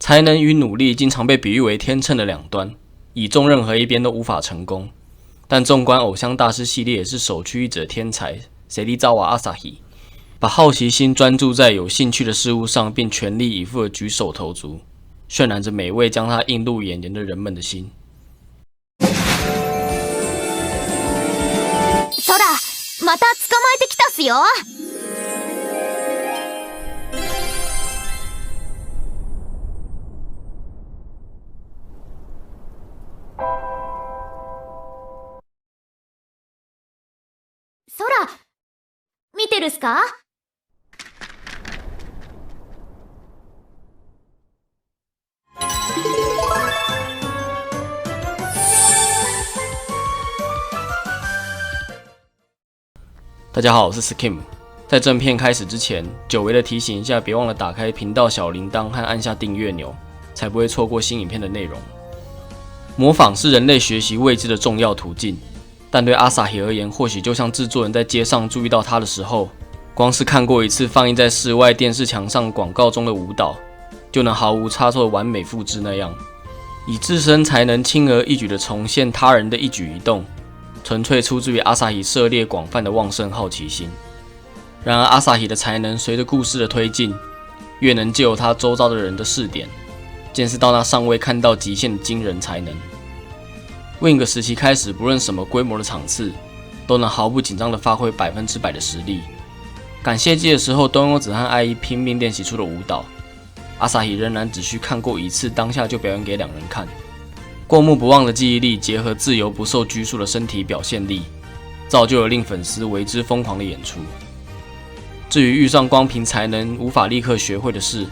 才能与努力经常被比喻为天秤的两端，倚重任何一边都无法成功。但纵观偶像大师系列，也是首屈一指的天才Serizawa Asahi， 把好奇心专注在有兴趣的事物上，并全力以赴的举手投足，渲染着每位将他映入眼帘的人们的心。そうだ、また捕まえてきたっすよ。そら、見てるっすか？大家好，我是 Skim。在正片开始之前，久违的提醒一下，别忘了打开频道小铃铛和按下订阅钮，才不会错过新影片的内容。模仿是人类学习未知的重要途径，但对阿萨希而言，或许就像制作人在街上注意到他的时候，光是看过一次放映在室外电视墙上广告中的舞蹈，就能毫无差错的完美复制那样，以自身才能轻而易举地重现他人的一举一动。纯粹出自于阿萨希涉猎广泛的旺盛好奇心。然而，阿萨希的才能随着故事的推进，越能借由他周遭的人的视点，见识到那尚未看到极限的惊人才能。Wing 时期开始，不论什么规模的场次，都能毫不紧张地发挥100%的实力。感谢季的时候，东优子和爱一拼命练习出了舞蹈，阿萨希仍然只需看过一次，当下就表演给两人看。过目不忘的记忆力，结合自由不受拘束的身体表现力，造就了令粉丝为之疯狂的演出。至于遇上光凭才能无法立刻学会的事，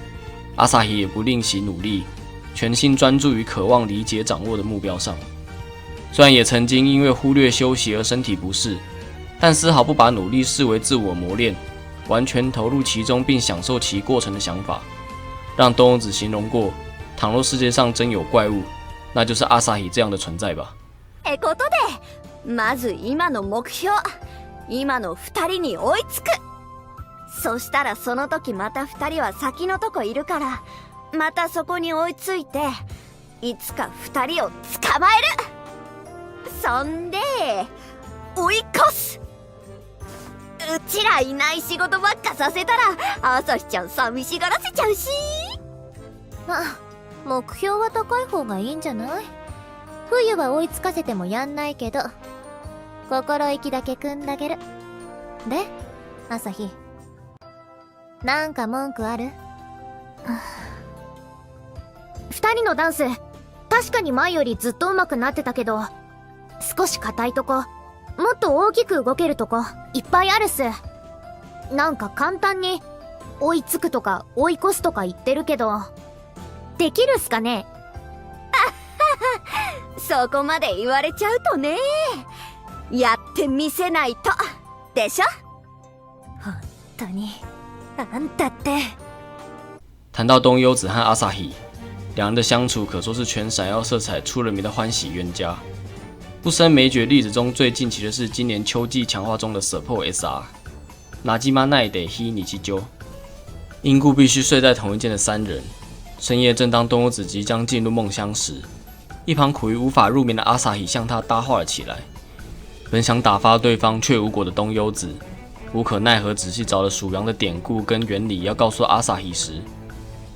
阿萨希也不吝惜努力，全心专注于渴望理解掌握的目标上。虽然也曾经因为忽略休息而身体不适，但丝毫不把努力视为自我磨练，完全投入其中并享受其过程的想法，让东欧子形容过：倘若世界上真有怪物，那就是阿萨希这样的存在吧。ことで、まず今の目標、今の2人に追いつく。そしたらその時また2人は先のとこいるから、またそこに追いついて、いつか2人を捕まえる。そんで追い越す。うちらいない仕事ばっかさせたら朝日ちゃん寂しがらせちゃうし。目標は高い方がいいんじゃない？冬は追いつかせてもやんないけど、心意気だけ汲んだげる。で、朝日、なんか文句ある？2人のダンス、確かに前よりずっと上手くなってたけど、少し硬いとこ、もっと大きく動けるとこ、いっぱいあるっす。なんか簡単に、追いつくとか追い越すとか言ってるけど、できるっすかね？そこまで言われちゃうとね。やってみせないと、でしょ？本当に、あんたって。谈到东优子和阿萨希，两人的相处可说是全闪耀色彩出了名的欢喜冤家。不胜枚举例子中最近期的是今年秋季强化中的 Support SR 拿基玛奈得希尼基鸠，因故必须睡在同一间的三人。深夜正当东优子即将进入梦乡时，一旁苦于无法入眠的阿萨希向他搭话了起来。本想打发对方却无果的东优子，无可奈何仔细找了属羊的典故跟原理要告诉阿萨希时，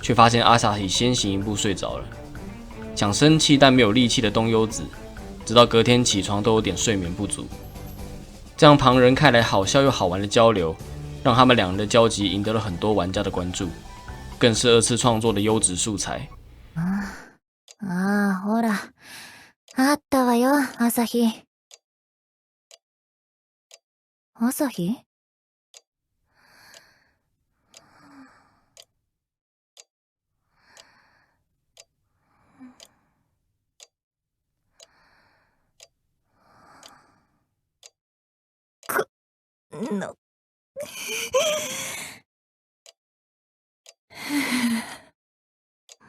却发现阿萨希先行一步睡着了。想生气但没有力气的东优子，直到隔天起床都有点睡眠不足。这样旁人看来好笑又好玩的交流，让他们两人的交集赢得了很多玩家的关注，更是二次创作的优质素材。ほら、あったわよ、朝日。朝日？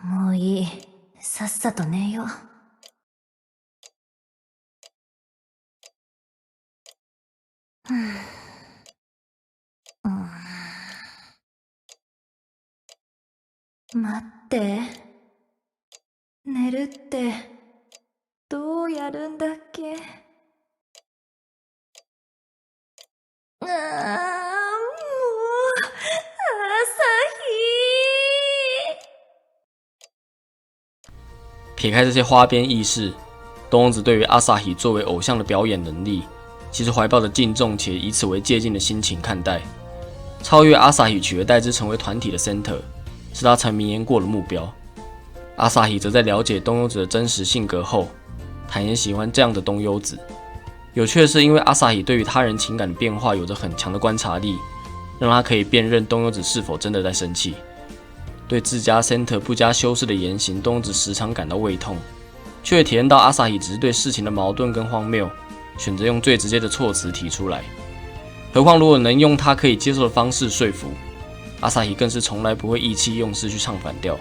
もういい。さっさと寝よう。待って。るってどうやるんだっけ？もう、朝日。撇开这些花边轶事，东翁子对于阿萨希作为偶像的表演能力，其实怀抱着敬重且以此为借鉴的心情看待。超越阿萨希取而代之成为团体的 center， 是他曾明言过的目标。阿萨希则在了解东优子的真实性格后，坦言喜欢这样的东优子。有趣的是，因为阿萨希对于他人情感的变化有着很强的观察力，让他可以辨认东优子是否真的在生气。对自家 center 不加修饰的言行，东优子时常感到胃痛，却会体验到阿萨希只是对事情的矛盾跟荒谬，选择用最直接的措辞提出来。何况如果能用他可以接受的方式说服，阿萨希更是从来不会意气用事去唱反调。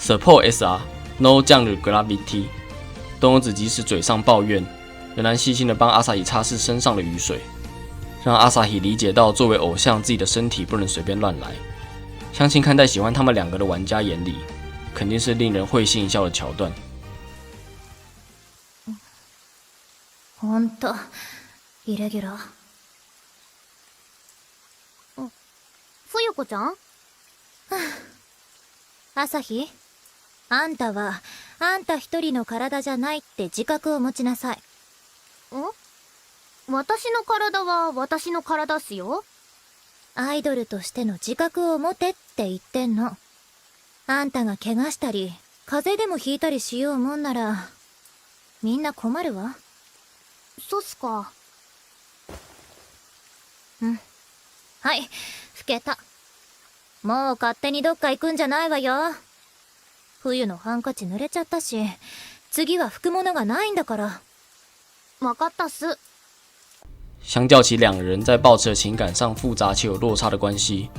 Support SR No 降的 Gravity， 东优子即使嘴上抱怨，仍然细心的帮阿萨希擦拭身上的雨水，让阿萨希理解到作为偶像自己的身体不能随便乱来。相信看在喜欢他们两个的玩家眼里，肯定是令人会心一笑的桥段。ほんとイレギュラー。冬子ちゃん？朝日、あんたはあんた一人の体じゃないって自覚を持ちなさい。私の体は私の体っすよ。アイドルとしての自覚を持てって言ってんの。あんたが怪我したり風邪でもひいたりしようもんならみんな困るわ。そうっすか。はい、ふけた。もう勝手にどっか行くんじゃないわよ。冬のハンカチ濡れちゃったし、次は拭くものがないんだから。わかったっす。相较起两人在抱持的情感上复杂且有落差的关系，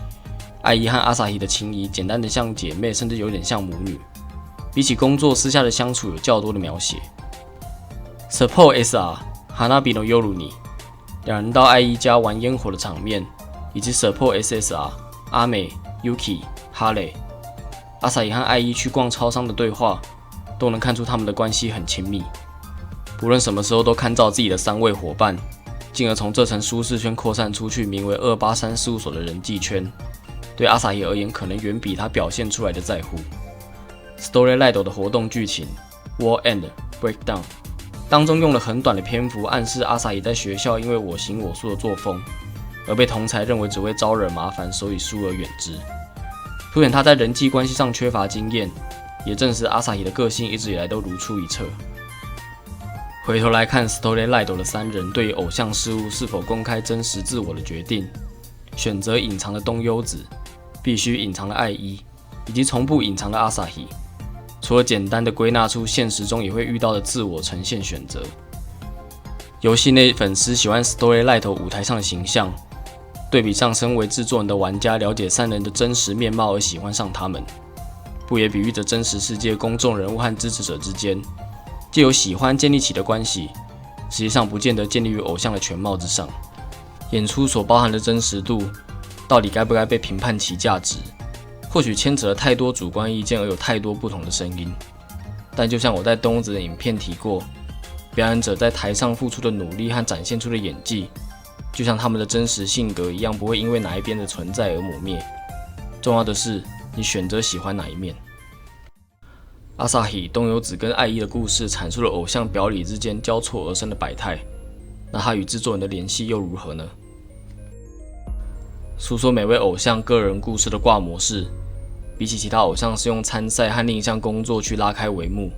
爱依和阿萨希的情谊简单的像姐妹，甚至有点像母女。比起工作私下的相处有较多的描写。Support SR Hanabi no Yoru ni， 两人到爱依家玩烟火的场面，以及 Support SSR 阿美、Yuki、哈雷、阿萨希和爱依去逛超商的对话，都能看出他们的关系很亲密。不论什么时候都看照自己的3位伙伴，进而从这层舒适圈扩散出去，名为283事务所的人际圈。对阿萨希而言，可能远比他表现出来的在乎。Storyline 的活动剧情 War End Breakdown 当中用了很短的篇幅暗示阿萨希在学校因为我行我素的作风，而被同侪认为只会招惹麻烦，所以疏而远之。凸显他在人际关系上缺乏经验，也证实阿萨希的个性一直以来都如出一辙。回頭來看 Storyline 的3人對於偶像事物是否公開真實自我的決定，選擇隱藏的東優子，必須隱藏的愛依，以及從不隱藏的阿薩希，除了簡單的歸納出現實中也會遇到的自我呈現選擇。遊戲內粉絲喜歡 Storyline 舞台上的形象，對比上身為製作人的玩家了解3人的真實面貌而喜歡上他們，不也比喻着真實世界公眾人物和支持者之間藉由喜歡建立起的關係，實際上不見得建立於偶像的全貌之上。演出所包含的真實度，到底該不該被評判其價值？或許牽扯了太多主觀意見而有太多不同的聲音。但就像我在東子的影片提過，表演者在台上付出的努力和展現出的演技，就像他們的真實性格一樣，不會因為哪一邊的存在而抹滅。重要的是，你選擇喜歡哪一面。阿萨希、東優子跟愛依的故事闡述了偶像表裡之間交錯而生的百態，那他與製作人的聯繫又如何呢？訴說每位偶像個人故事的掛模式，比起其他偶像是用參賽和另一項工作去拉開帷幕，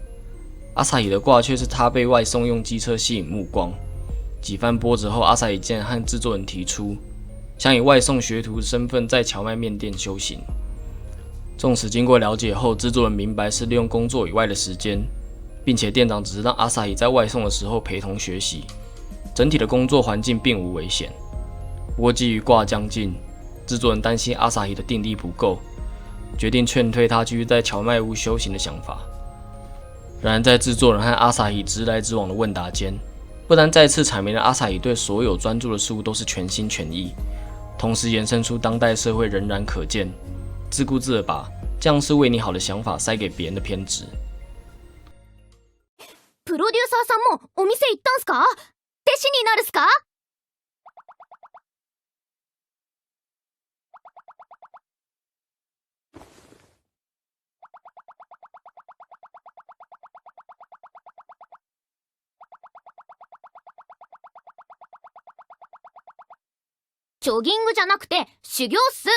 阿萨希的掛卻是他被外送用機車吸引目光。幾番波折後，阿萨希竟然和製作人提出，想以外送學徒的身份在蕎麥麵店修行。縱使經過了解後，製作人明白是利用工作以外的時間，並且店長只是讓阿薩希在外送的時候陪同學習，整體的工作環境並無危險。不過基於掛將近，製作人擔心阿薩希的定力不夠，決定勸退他繼續在蕎麥屋修行的想法。然而在製作人和阿薩希直來直往的問答間，不但再次闡明了阿薩希對所有專注的事物都是全心全意，同時延伸出當代社會仍然可見自顧自地把這樣是為你好的想法塞給別人的偏執。プロデューサーさんもお店行ったんすか？弟子になるすか？ジョギングじゃなくて修行っす。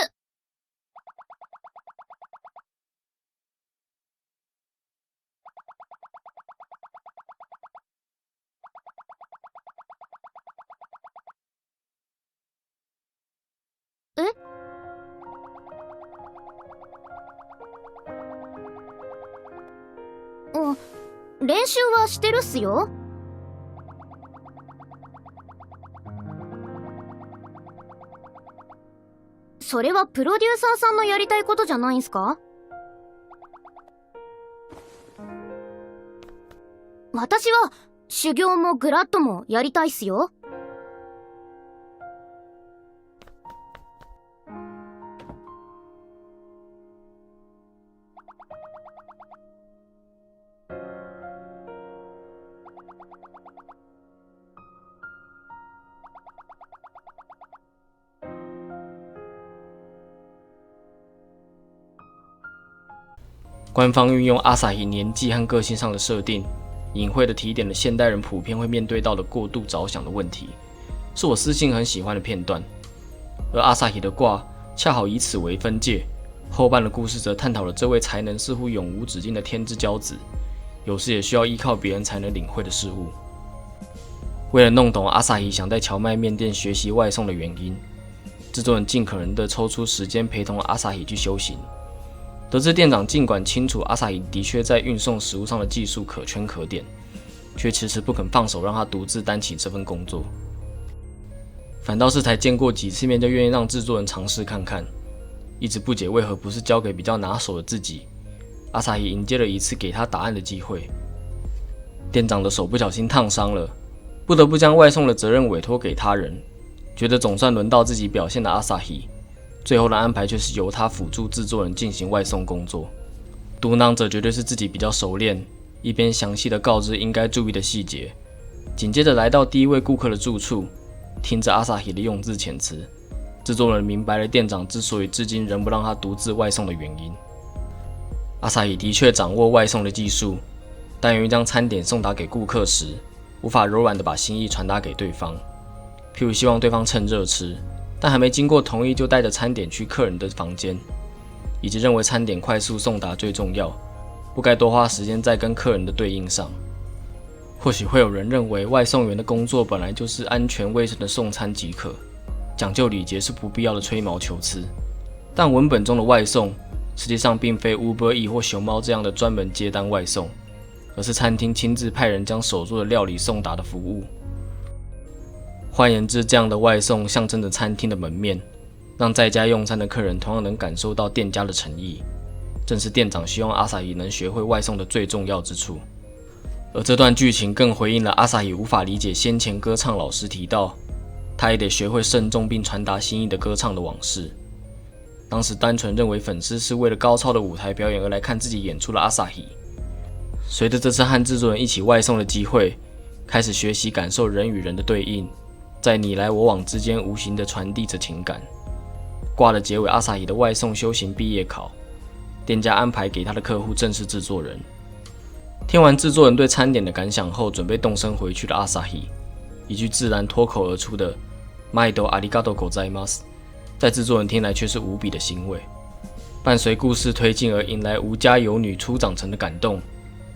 え？練習はしてるっすよ。それはプロデューサーさんのやりたいことじゃないんすか？私は修行もグラッドもやりたいっすよ。官方运用阿萨希年纪和个性上的设定，隐晦地提点了现代人普遍会面对到的过度着想的问题，是我私心很喜欢的片段。而阿萨希的卦恰好以此为分界，后半的故事则探讨了这位才能似乎永无止境的天之骄子，有时也需要依靠别人才能领会的事物。为了弄懂阿萨希想在荞麦面店学习外送的原因，制作人尽可能地抽出时间陪同阿萨希去修行。得知店长尽管清楚阿萨希的确在运送食物上的技术可圈可点，却迟迟不肯放手让他独自担起这份工作，反倒是才见过几次面就愿意让制作人尝试看看，一直不解为何不是交给比较拿手的自己。阿萨希迎接了一次给他答案的机会。店长的手不小心烫伤了，不得不将外送的责任委托给他人，觉得总算轮到自己表现的阿萨希，最后的安排却是由他辅助制作人进行外送工作。嘟囔着绝对是自己比较熟练，一边详细的告知应该注意的细节，紧接着来到第一位顾客的住处，听着阿萨希的用字遣词，制作人明白了店长之所以至今仍不让他独自外送的原因。阿萨希的确掌握外送的技术，但由于将餐点送达给顾客时，无法柔软的把心意传达给对方，譬如希望对方趁热吃，但还没经过同意就带着餐点去客人的房间，以及认为餐点快速送达最重要，不该多花时间在跟客人的对应上。或许会有人认为外送员的工作本来就是安全卫生的送餐即可，讲究礼节是不必要的吹毛求疵，但文本中的外送实际上并非 Uber Eats 或熊猫这样的专门接单外送，而是餐厅亲自派人将手做的料理送达的服务。换言之，这样的外送象征着餐厅的门面，让在家用餐的客人同样能感受到店家的诚意，正是店长希望阿萨希能学会外送的最重要之处。而这段剧情更回应了阿萨希无法理解先前歌唱老师提到他也得学会慎重并传达心意的歌唱的往事。当时单纯认为粉丝是为了高超的舞台表演而来看自己演出的阿萨希，随着这次和制作人一起外送的机会，开始学习感受人与人的对应，在你来我往之间无形地传递着情感。挂的结尾，阿萨希的外送修行毕业考，店家安排给他的客户正是制作人。听完制作人对餐点的感想后，准备动身回去的阿萨希，一句自然脱口而出的“毎度ありがとうございます”，在制作人听来却是無比的欣慰。伴随故事推进而迎来无家有女初长成的感动，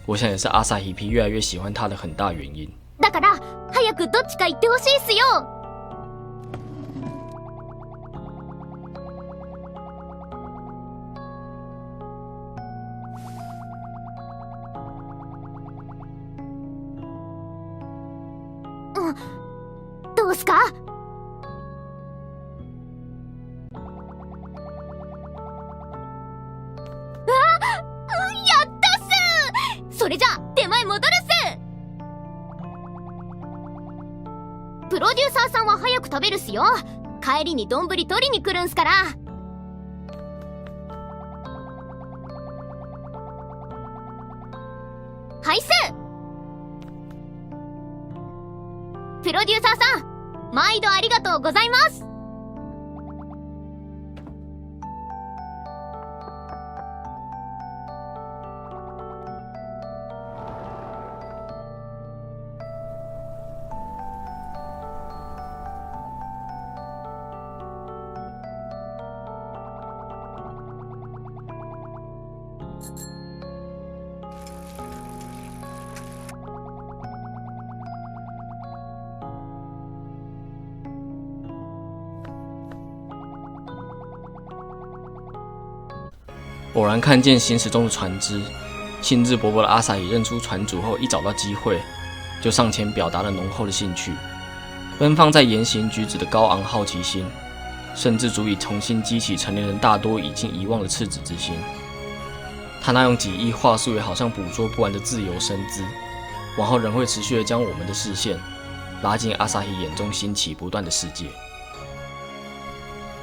我想也是阿萨希皮越来越喜欢他的很大原因。だから早くどっちか言ってほしいっすよ。どうすか？やったっす！それじゃあ手前戻るっす。プロデューサーさんは早く食べるっすよ。帰りに丼取りに来るんすから。はいっす。プロデューサーさん、毎度ありがとうございます。偶然看见行驶中的船只，兴致勃勃的阿萨伊认出船主后，一找到机会就上前表达了浓厚的兴趣。奔放在言行举止的高昂好奇心，甚至足以重新激起成年人大多已经遗忘的赤子之心。他那用几亿话术也好像捕捉不完的自由身姿，往后仍会持续地将我们的视线拉进阿萨伊眼中新奇不断的世界。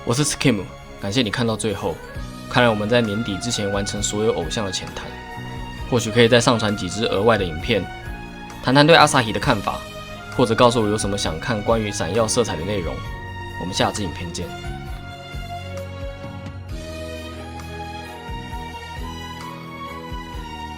我是 Skim， 感谢你看到最后。看来我们在年底之前完成所有偶像的浅谈，或许可以再上传几支额外的影片，谈谈对阿萨伊的看法，或者告诉我有什么想看关于闪耀色彩的内容。我们下支影片见。